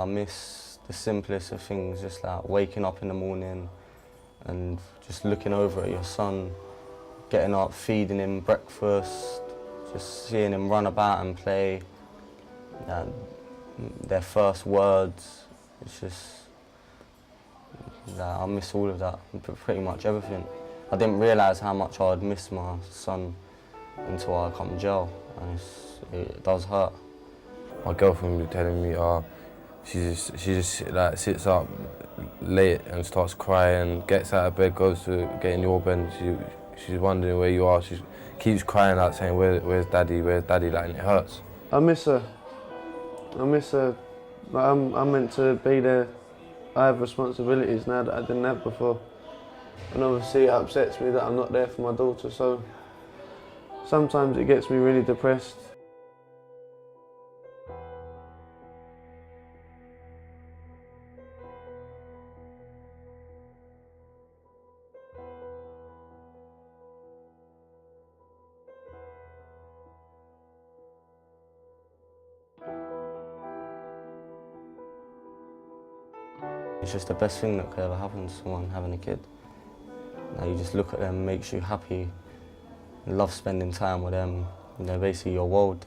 I miss the simplest of things, just like waking up in the morning and just looking over at your son, getting up, feeding him breakfast, just seeing him run about and play, their first words. It's just, I miss all of that, pretty much everything. I didn't realise how much I'd miss my son until I come to jail, and it does hurt. My girlfriend was telling me, she just like sits up late and starts crying, gets out of bed, goes to get in your bed. She's wondering where you are. She keeps crying out, saying, "Where's Daddy? Where's Daddy?" Like, and it hurts. I miss her. I miss her. Like, I'm meant to be there. I have responsibilities now that I didn't have before. And obviously it upsets me that I'm not there for my daughter, so sometimes it gets me really depressed. It's just the best thing that could ever happen to someone, having a kid. You just look at them, makes you happy, you love spending time with them. They're basically your world.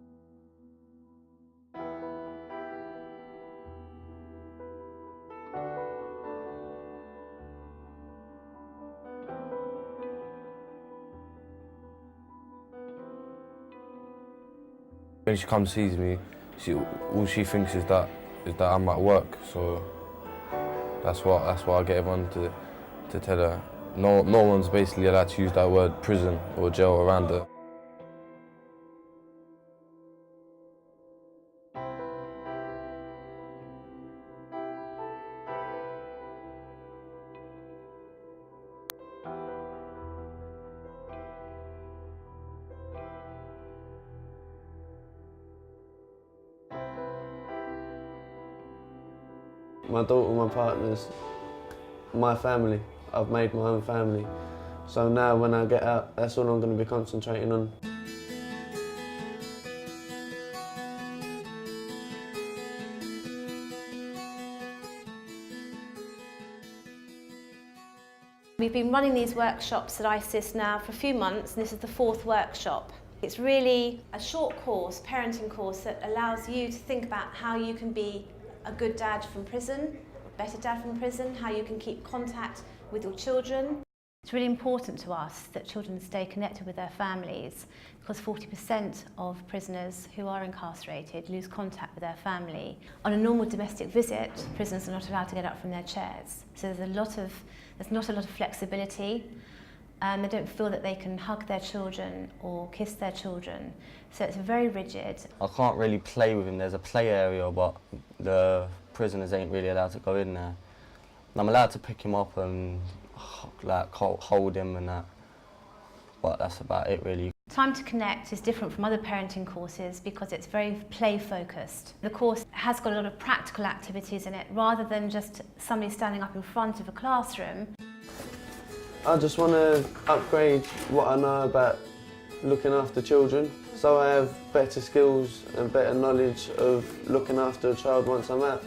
When she comes and sees me, all she thinks is that I'm at work. So that's why I get everyone to tell her. No one's basically allowed to use that word prison or jail around her. My daughter, my partners, my family. I've made my own family. So now when I get out, that's all I'm going to be concentrating on. We've been running these workshops at ISIS now for a few months, and this is the 4th workshop. It's really a short course, parenting course, that allows you to think about how you can be a good dad from prison, a better dad from prison, how you can keep contact with your children. It's really important to us that children stay connected with their families, because 40% of prisoners who are incarcerated lose contact with their family. On a normal domestic visit, prisoners are not allowed to get up from their chairs. So there's not a lot of flexibility. They don't feel that they can hug their children or kiss their children. So it's very rigid. I can't really play with him. There's a play area, but the prisoners ain't really allowed to go in there. And I'm allowed to pick him up and like hold him and that, but that's about it really. Time to Connect is different from other parenting courses because it's very play focused. The course has got a lot of practical activities in it rather than just somebody standing up in front of a classroom. I just want to upgrade what I know about looking after children, so I have better skills and better knowledge of looking after a child once I'm out.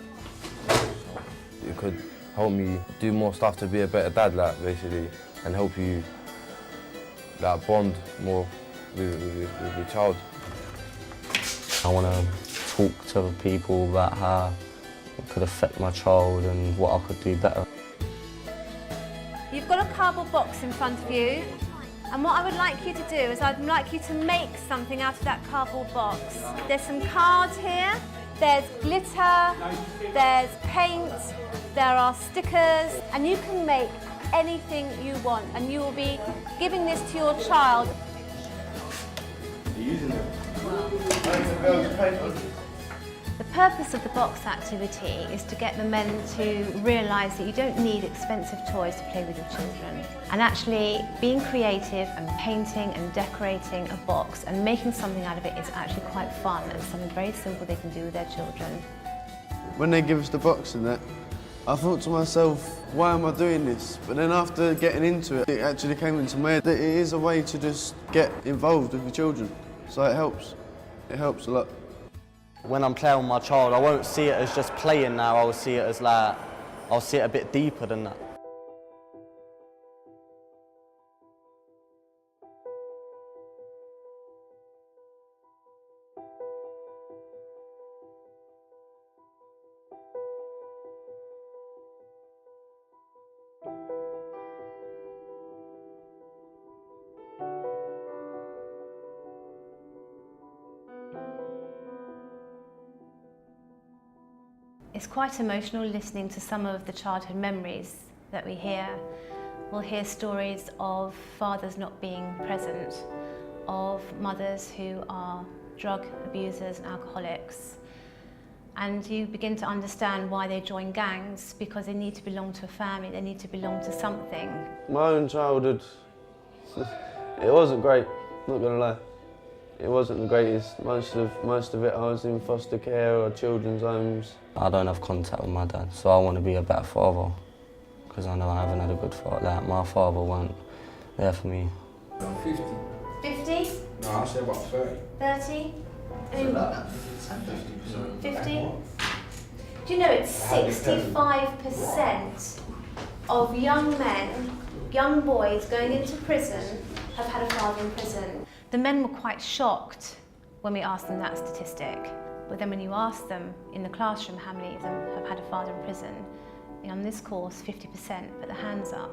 It could help me do more stuff to be a better dad, like, basically, and help you like bond more with your child. I want to talk to people about how it could affect my child and what I could do better. You've got a cardboard box in front of you, and what I would like you to do is I'd like you to make something out of that cardboard box. There's some cards here, there's glitter, there's paint, there are stickers, and you can make anything you want, and you will be giving this to your child. Are you using it? The purpose of the box activity is to get the men to realise that you don't need expensive toys to play with your children. And actually being creative and painting and decorating a box and making something out of it is actually quite fun and something very simple they can do with their children. When they give us the box and that, I thought to myself, why am I doing this? But then after getting into it, it actually came into my head that it is a way to just get involved with the children. So it helps a lot. When I'm playing with my child, I won't see it as just playing now, I'll see it as like, I'll see it a bit deeper than that. It's quite emotional listening to some of the childhood memories that we hear. We'll hear stories of fathers not being present, of mothers who are drug abusers and alcoholics. And you begin to understand why they join gangs, because they need to belong to a family, they need to belong to something. My own childhood, it wasn't great, not gonna lie. It wasn't the greatest. Most of it I was in foster care or children's homes. I don't have contact with my dad, so I want to be a better father, because I know I haven't had a good father. Like, my father wasn't there for me. 50. 50? No, I'll say about 30. 30? I mean, 50%. 50? Do you know it's 65% of young men, young boys going into prison have had a father in prison. The men were quite shocked when we asked them that statistic, but then when you ask them in the classroom how many of them have had a father in prison, on this course 50% put their hands up.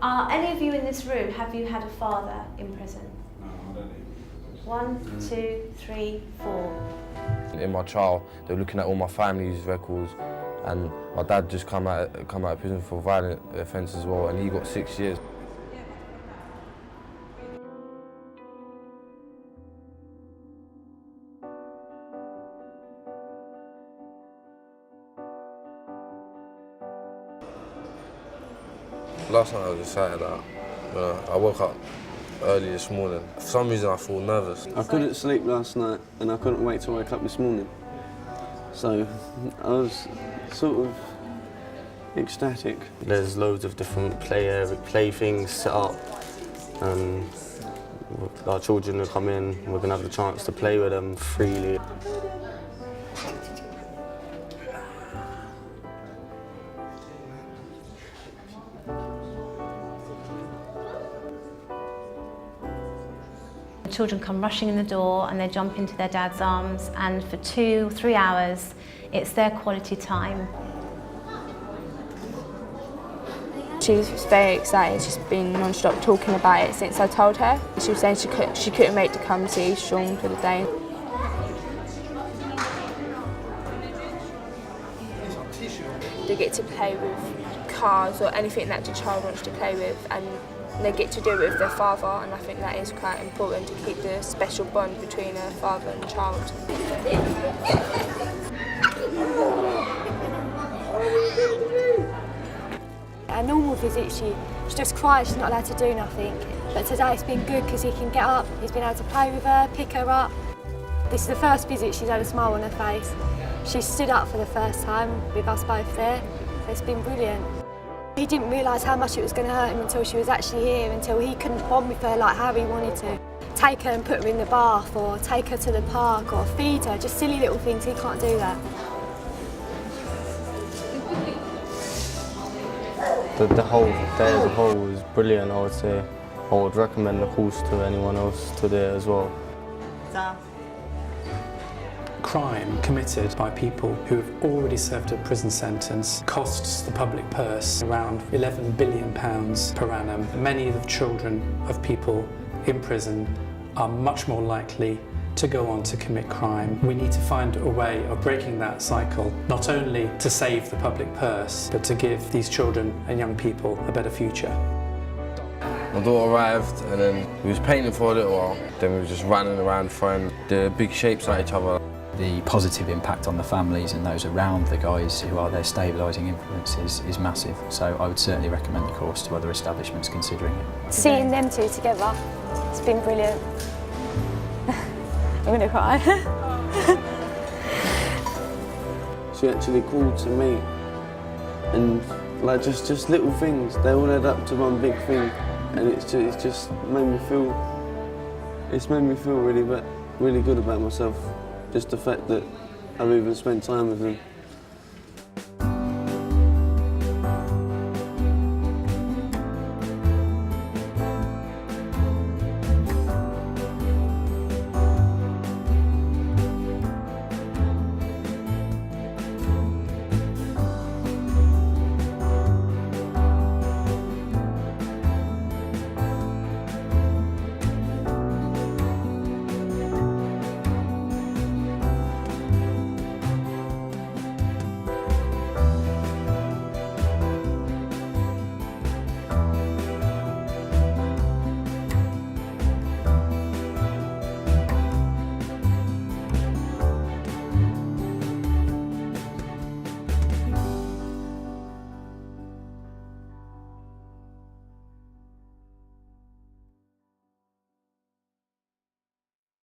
Are any of you in this room, have you had a father in prison? No, I don't think. 1, 2, 3, 4. In my trial, they were looking at all my family's records, and my dad just come out of prison for violent offence as well, and he got 6 years. Last night I was excited that I woke up early this morning. For some reason I feel nervous. I couldn't sleep last night and I couldn't wait to wake up this morning. So I was sort of ecstatic. There's loads of different play things set up, and our children will come in, we're going to have the chance to play with them freely. Children come rushing in the door and they jump into their dad's arms, and for 2 or 3 hours it's their quality time. She was very excited. She's been non-stop talking about it since I told her. She was saying she couldn't wait to come see Sean for the day. They get to play with cars or anything that the child wants to play with, and they get to do it with their father, and I think that is quite important to keep the special bond between a father and child. A normal visit, she just cries, she's not allowed to do nothing. But today it's been good because he can get up, he's been able to play with her, pick her up. This is the first visit she's had a smile on her face. She stood up for the first time with us both there, so it's been brilliant. He didn't realise how much it was going to hurt him until she was actually here, until he couldn't bond with her like how he wanted to. Take her and put her in the bath, or take her to the park, or feed her, just silly little things, he can't do that. The whole day as a whole was brilliant, I would say. I would recommend the course to anyone else to do it as well. Crime committed by people who have already served a prison sentence costs the public purse around £11 billion per annum. Many of the children of people in prison are much more likely to go on to commit crime. We need to find a way of breaking that cycle, not only to save the public purse, but to give these children and young people a better future. My daughter arrived, and then we was painting for a little while. Then we were just running around throwing the big shapes at each other. The positive impact on the families and those around the guys who are their stabilising influence is massive. So I would certainly recommend the course to other establishments considering it. Seeing them two together, it's been brilliant. I'm going to cry. She actually called to me, and like just little things, they all add up to one big thing, and it's just made me feel, really good about myself. Just the fact that I've even spent time with them.